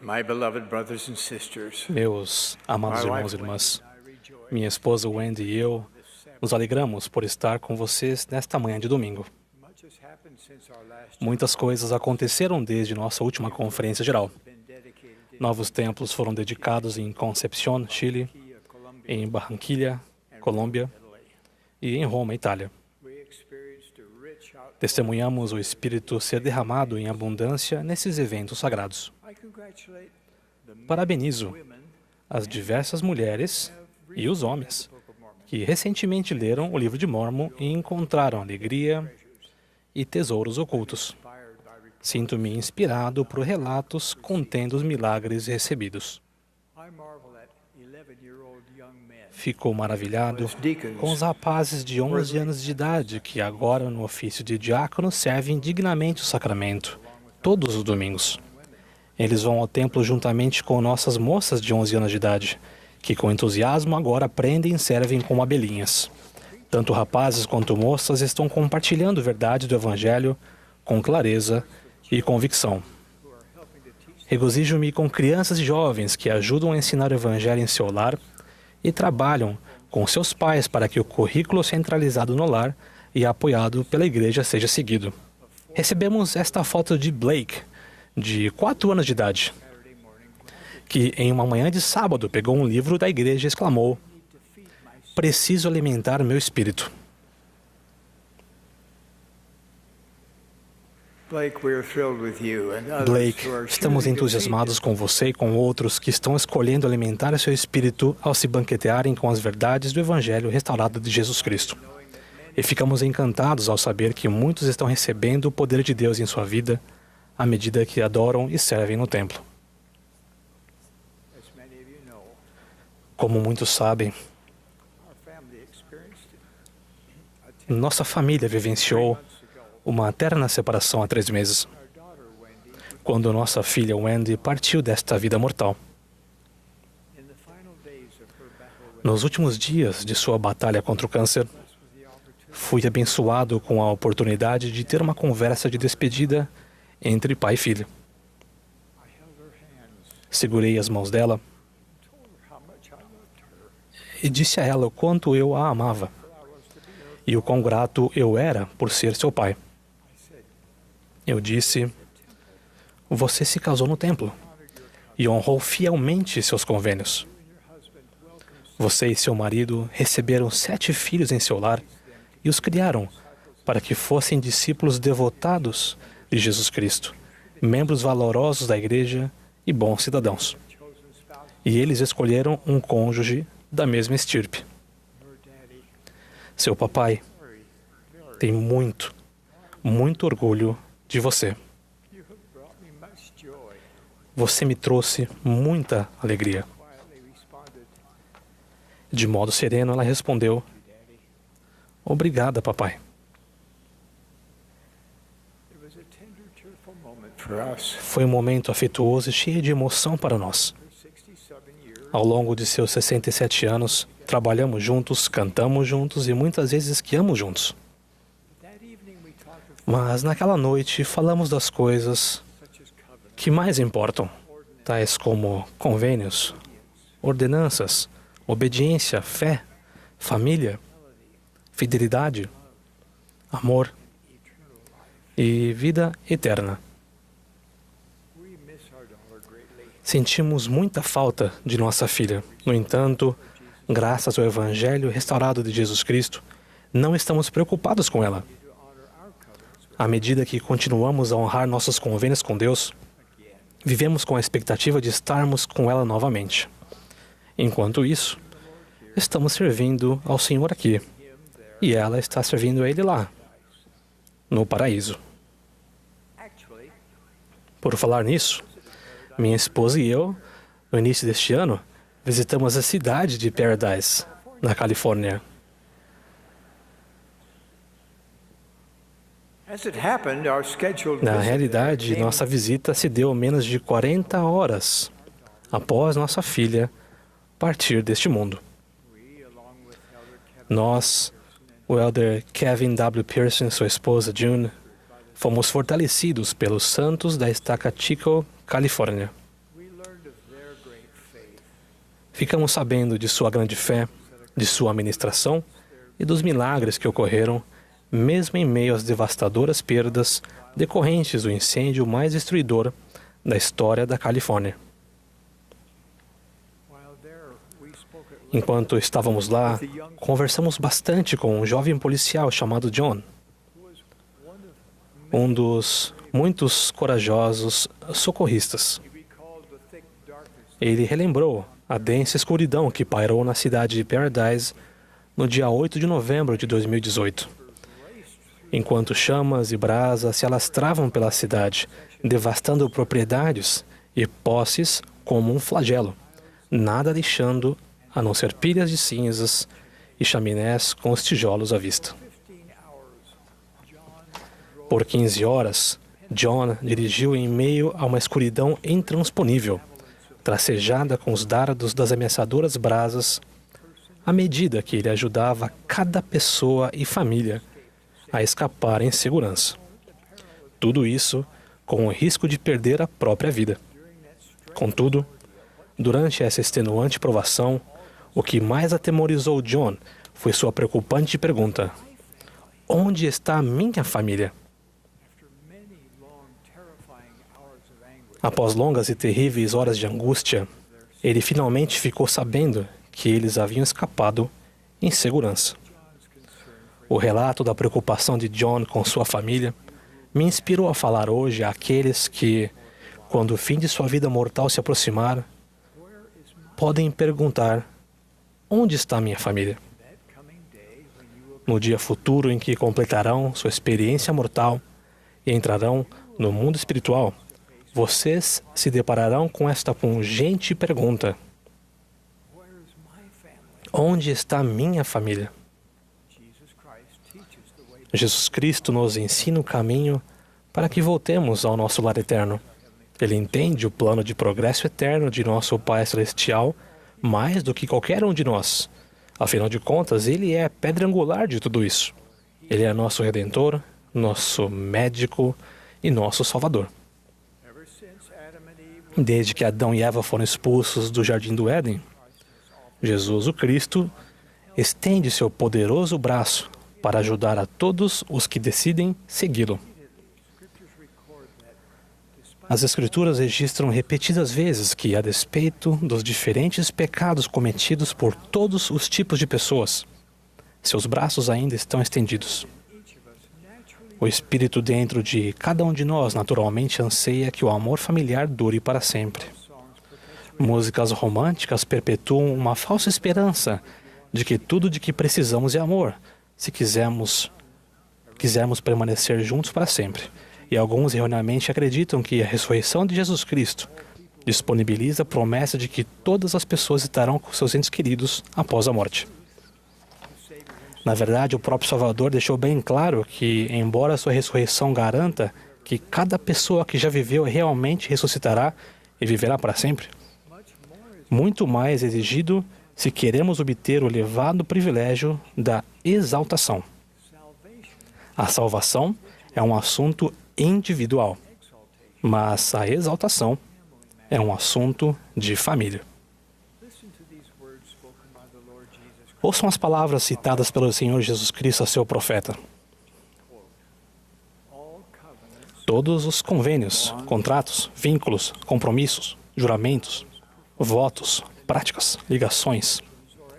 My beloved brothers and sisters, Meus amados irmãos e irmãs, minha esposa Wendy e eu nos alegramos por estar com vocês nesta manhã de domingo. Muitas coisas aconteceram desde nossa última conferência geral. Novos templos foram dedicados em Concepción, Chile, em Barranquilla, Colômbia e em Roma, Itália. Testemunhamos o Espírito ser derramado em abundância nesses eventos sagrados. Parabenizo as diversas mulheres e os homens que recentemente leram o livro de Mórmon e encontraram alegria e tesouros ocultos. Sinto-me inspirado por relatos contendo os milagres recebidos. Fico maravilhado com os rapazes de 11 anos de idade que agora, no ofício de diácono, servem dignamente o sacramento, todos os domingos. Eles vão ao templo juntamente com nossas moças de 11 anos de idade, que com entusiasmo agora aprendem e servem como abelhinhas. Tanto rapazes quanto moças estão compartilhando verdade do Evangelho com clareza e convicção. Regozijo-me com crianças e jovens que ajudam a ensinar o Evangelho em seu lar e trabalham com seus pais para que o currículo centralizado no lar e apoiado pela igreja seja seguido. Recebemos esta foto de Blake, de 4 anos de idade, que em uma manhã de sábado pegou um livro da igreja e exclamou: "Preciso alimentar meu espírito." Blake, estamos entusiasmados com você e com outros que estão escolhendo alimentar seu espírito ao se banquetearem com as verdades do Evangelho restaurado de Jesus Cristo. E ficamos encantados ao saber que muitos estão recebendo o poder de Deus em sua vida à medida que adoram e servem no templo. Como muitos sabem, nossa família vivenciou uma terna separação há 3 meses, quando nossa filha Wendy partiu desta vida mortal. Nos últimos dias de sua batalha contra o câncer, fui abençoado com a oportunidade de ter uma conversa de despedida entre pai e filho. Segurei as mãos dela e disse a ela o quanto eu a amava e o quão grato eu era por ser seu pai. Eu disse: "Você se casou no templo e honrou fielmente seus convênios. Você e seu marido receberam 7 filhos em seu lar e os criaram para que fossem discípulos devotados de Jesus Cristo, membros valorosos da igreja e bons cidadãos. E eles escolheram um cônjuge da mesma estirpe. Seu papai tem muito, muito orgulho de você. Você me trouxe muita alegria." De modo sereno, ela respondeu: "Obrigada, papai." Foi um momento afetuoso e cheio de emoção para nós. Ao longo de seus 67 anos, trabalhamos juntos, cantamos juntos e muitas vezes esquiamos juntos. Mas naquela noite falamos das coisas que mais importam, tais como convênios, ordenanças, obediência, fé, família, fidelidade, amor e vida eterna. Sentimos muita falta de nossa filha. No entanto, graças ao Evangelho restaurado de Jesus Cristo, não estamos preocupados com ela. À medida que continuamos a honrar nossos convênios com Deus, vivemos com a expectativa de estarmos com ela novamente. Enquanto isso, estamos servindo ao Senhor aqui, e ela está servindo a Ele lá, no paraíso. Por falar nisso, minha esposa e eu, no início deste ano, visitamos a cidade de Paradise, na Califórnia. Na realidade, nossa visita se deu menos de 40 horas após nossa filha partir deste mundo. Nós, o elder Kevin W. Pearson e sua esposa June, fomos fortalecidos pelos santos da Estaca Chico, Califórnia. Ficamos sabendo de sua grande fé, de sua administração e dos milagres que ocorreram, mesmo em meio às devastadoras perdas decorrentes do incêndio mais destruidor da história da Califórnia. Enquanto estávamos lá, conversamos bastante com um jovem policial chamado John, um dos muitos corajosos socorristas. Ele relembrou a densa escuridão que pairou na cidade de Paradise no dia 8 de novembro de 2018. Enquanto chamas e brasas se alastravam pela cidade, devastando propriedades e posses como um flagelo, nada deixando a não ser pilhas de cinzas e chaminés com os tijolos à vista. Por 15 horas, John dirigiu em meio a uma escuridão intransponível, tracejada com os dardos das ameaçadoras brasas, à medida que ele ajudava cada pessoa e família a escapar em segurança. Tudo isso com o risco de perder a própria vida. Contudo, durante essa extenuante provação, o que mais atemorizou John foi sua preocupante pergunta: onde está a minha família? Após longas e terríveis horas de angústia, ele finalmente ficou sabendo que eles haviam escapado em segurança. O relato da preocupação de John com sua família me inspirou a falar hoje àqueles que, quando o fim de sua vida mortal se aproximar, podem perguntar: onde está minha família? No dia futuro em que completarão sua experiência mortal e entrarão no mundo espiritual, vocês se depararão com esta pungente pergunta: onde está minha família? Jesus Cristo nos ensina o caminho para que voltemos ao nosso lar eterno. Ele entende o plano de progresso eterno de nosso Pai Celestial mais do que qualquer um de nós. Afinal de contas, Ele é a pedra angular de tudo isso. Ele é nosso Redentor, nosso médico e nosso Salvador. Desde que Adão e Eva foram expulsos do Jardim do Éden, Jesus, o Cristo, estende seu poderoso braço para ajudar a todos os que decidem segui-lo. As Escrituras registram repetidas vezes que, a despeito dos diferentes pecados cometidos por todos os tipos de pessoas, seus braços ainda estão estendidos. O Espírito dentro de cada um de nós naturalmente anseia que o amor familiar dure para sempre. Músicas românticas perpetuam uma falsa esperança de que tudo de que precisamos é amor, se quisermos permanecer juntos para sempre. E alguns erroneamente acreditam que a ressurreição de Jesus Cristo disponibiliza a promessa de que todas as pessoas estarão com seus entes queridos após a morte. Na verdade, o próprio Salvador deixou bem claro que, embora a sua ressurreição garanta que cada pessoa que já viveu realmente ressuscitará e viverá para sempre, muito mais é exigido se queremos obter o elevado privilégio da exaltação. A salvação é um assunto individual, mas a exaltação é um assunto de família. Ouçam as palavras citadas pelo Senhor Jesus Cristo a seu profeta. Todos os convênios, contratos, vínculos, compromissos, juramentos, votos, práticas, ligações,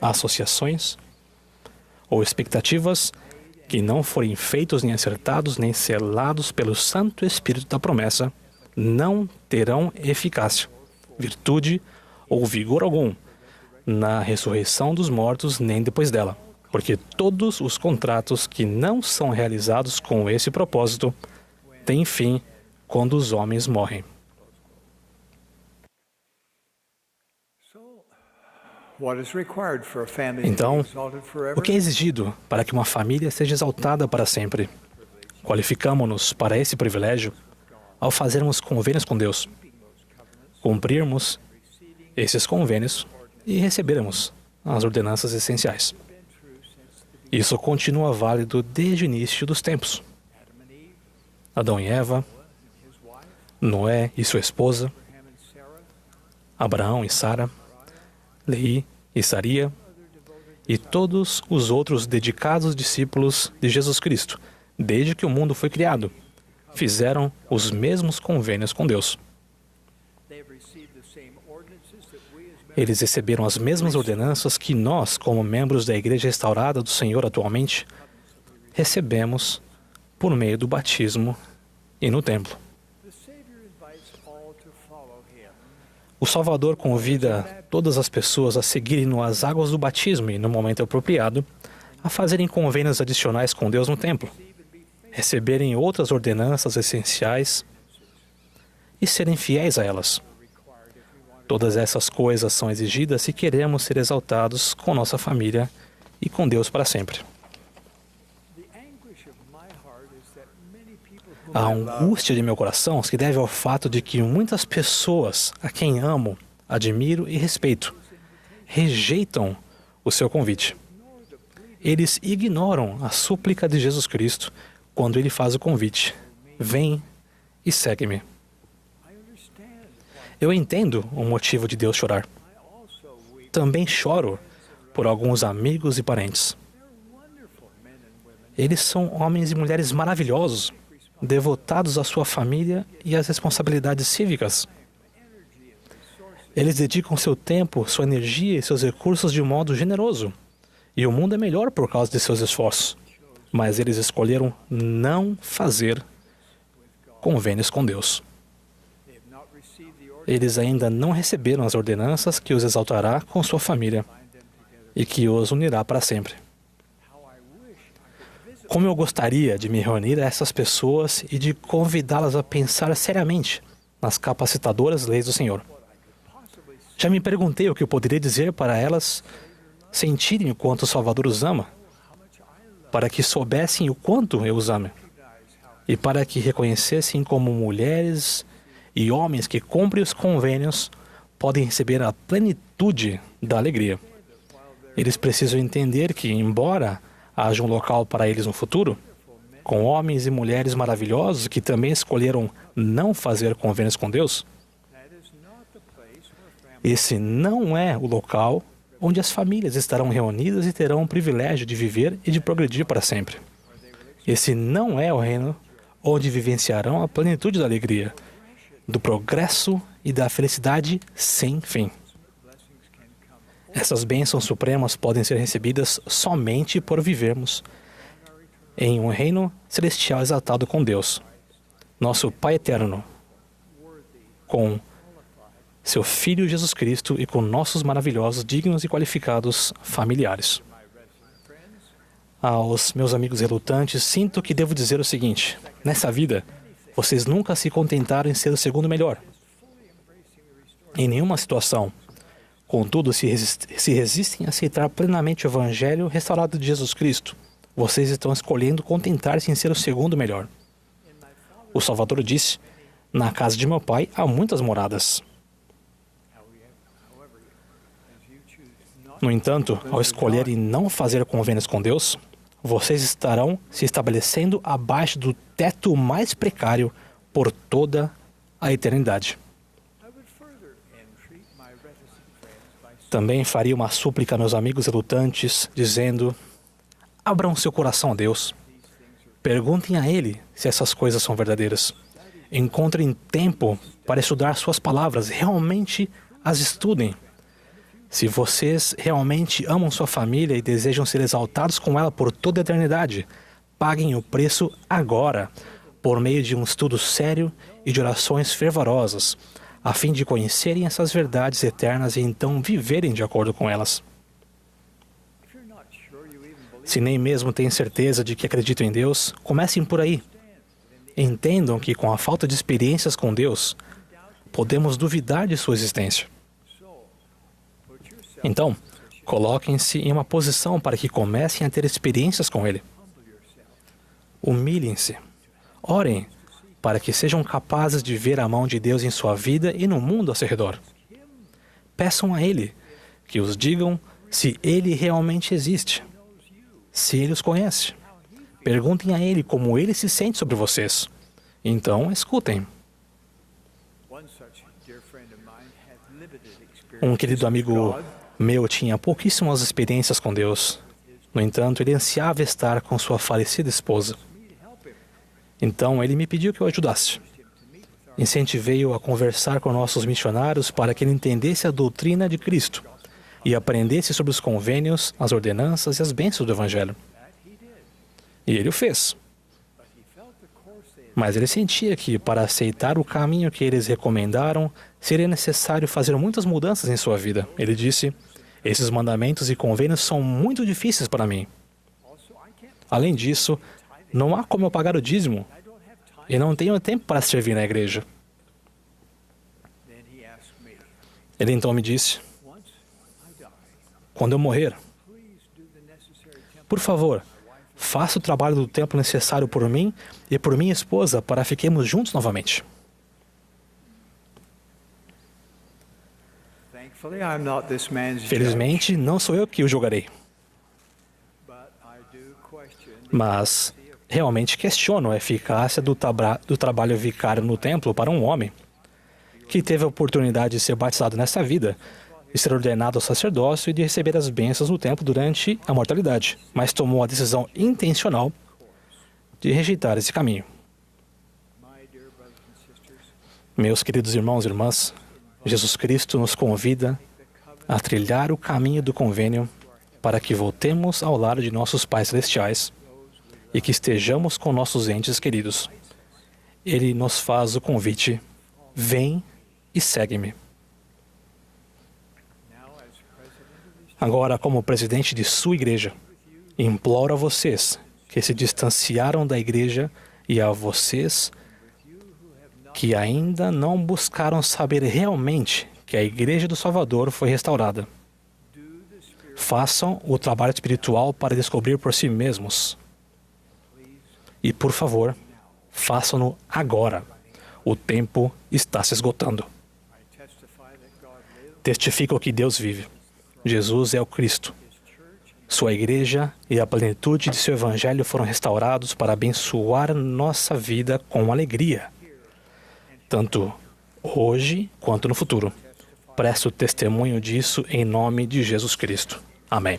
associações ou expectativas que não forem feitos nem acertados nem selados pelo Santo Espírito da promessa não terão eficácia, virtude ou vigor algum na ressurreição dos mortos nem depois dela, porque todos os contratos que não são realizados com esse propósito têm fim quando os homens morrem. Então, o que é exigido para que uma família seja exaltada para sempre? Qualificamos-nos para esse privilégio ao fazermos convênios com Deus, cumprirmos esses convênios e recebermos as ordenanças essenciais. Isso continua válido desde o início dos tempos. Adão e Eva, Noé e sua esposa, Abraão e Sara, Leí e Saria e todos os outros dedicados discípulos de Jesus Cristo, desde que o mundo foi criado, fizeram os mesmos convênios com Deus. Eles receberam as mesmas ordenanças que nós, como membros da Igreja Restaurada do Senhor atualmente, recebemos por meio do batismo e no templo. O Salvador convida todas as pessoas a seguirem as águas do batismo e, no momento apropriado, a fazerem convênios adicionais com Deus no templo, receberem outras ordenanças essenciais e serem fiéis a elas. Todas essas coisas são exigidas se queremos ser exaltados com nossa família e com Deus para sempre. A angústia de meu coração se deve ao fato de que muitas pessoas a quem amo, admiro e respeito rejeitam o seu convite. Eles ignoram a súplica de Jesus Cristo quando ele faz o convite: vem e segue-me. Eu entendo o motivo de Deus chorar. Também choro por alguns amigos e parentes. Eles são homens e mulheres maravilhosos, devotados à sua família e às responsabilidades cívicas. Eles dedicam seu tempo, sua energia e seus recursos de modo generoso. E o mundo é melhor por causa de seus esforços. Mas eles escolheram não fazer convênios com Deus. Eles ainda não receberam as ordenanças que os exaltará com sua família e que os unirá para sempre. Como eu gostaria de me reunir a essas pessoas e de convidá-las a pensar seriamente nas capacitadoras leis do Senhor. Já me perguntei o que eu poderia dizer para elas sentirem o quanto o Salvador os ama, para que soubessem o quanto eu os amo, e para que reconhecessem como mulheres e homens que cumprem os convênios podem receber a plenitude da alegria. Eles precisam entender que, embora haja um local para eles no futuro, com homens e mulheres maravilhosos que também escolheram não fazer convênios com Deus, esse não é o local onde as famílias estarão reunidas e terão o privilégio de viver e de progredir para sempre. Esse não é o reino onde vivenciarão a plenitude da alegria, do progresso e da felicidade sem fim. Essas bênçãos supremas podem ser recebidas somente por vivermos em um reino celestial exaltado com Deus, nosso Pai eterno, com seu Filho Jesus Cristo e com nossos maravilhosos, dignos e qualificados familiares. Aos meus amigos relutantes, sinto que devo dizer o seguinte: nessa vida, vocês nunca se contentaram em ser o segundo melhor. Em nenhuma situação. Contudo, se resistem a aceitar plenamente o Evangelho restaurado de Jesus Cristo, vocês estão escolhendo contentar-se em ser o segundo melhor. O Salvador disse: na casa de meu Pai há muitas moradas. No entanto, ao escolherem não fazer convênios com Deus, vocês estarão se estabelecendo abaixo do teto mais precário por toda a eternidade. Também faria uma súplica a meus amigos relutantes, dizendo: abram seu coração a Deus. Perguntem a Ele se essas coisas são verdadeiras. Encontrem tempo para estudar suas palavras, realmente as estudem. Se vocês realmente amam sua família e desejam ser exaltados com ela por toda a eternidade, paguem o preço agora, por meio de um estudo sério e de orações fervorosas, a fim de conhecerem essas verdades eternas e então viverem de acordo com elas. Se nem mesmo têm certeza de que acreditam em Deus, comecem por aí. Entendam que com a falta de experiências com Deus, podemos duvidar de sua existência. Então, coloquem-se em uma posição para que comecem a ter experiências com Ele. Humilhem-se. Orem para que sejam capazes de ver a mão de Deus em sua vida e no mundo ao seu redor. Peçam a Ele que os digam se Ele realmente existe, se Ele os conhece. Perguntem a Ele como Ele se sente sobre vocês. Então, escutem. Um querido amigo meu tinha pouquíssimas experiências com Deus. No entanto, ele ansiava estar com sua falecida esposa. Então, ele me pediu que eu ajudasse. Incentivei-o a conversar com nossos missionários para que ele entendesse a doutrina de Cristo e aprendesse sobre os convênios, as ordenanças e as bênçãos do Evangelho. E ele o fez. Mas ele sentia que, para aceitar o caminho que eles recomendaram, seria necessário fazer muitas mudanças em sua vida. Ele disse: esses mandamentos e convênios são muito difíceis para mim. Além disso, não há como eu pagar o dízimo e não tenho tempo para servir na igreja. Ele então me disse: quando eu morrer, por favor, faça o trabalho do templo necessário por mim e por minha esposa para fiquemos juntos novamente. Felizmente, não sou eu que o julgarei. Mas realmente questiono a eficácia do trabalho vicário no templo para um homem que teve a oportunidade de ser batizado nesta vida, de ser ordenado ao sacerdócio e de receber as bênçãos do templo durante a mortalidade, mas tomou a decisão intencional de rejeitar esse caminho. Meus queridos irmãos e irmãs, Jesus Cristo nos convida a trilhar o caminho do convênio para que voltemos ao lar de nossos pais celestiais e que estejamos com nossos entes queridos. Ele nos faz o convite: vem e segue-me. Agora, como presidente de sua igreja, imploro a vocês que se distanciaram da igreja e a vocês que ainda não buscaram saber realmente que a Igreja do Salvador foi restaurada. Façam o trabalho espiritual para descobrir por si mesmos. E, por favor, façam-no agora. O tempo está se esgotando. Testifico que Deus vive. Jesus é o Cristo. Sua igreja e a plenitude de seu evangelho foram restaurados para abençoar nossa vida com alegria, tanto hoje quanto no futuro. Presto testemunho disso em nome de Jesus Cristo. Amém.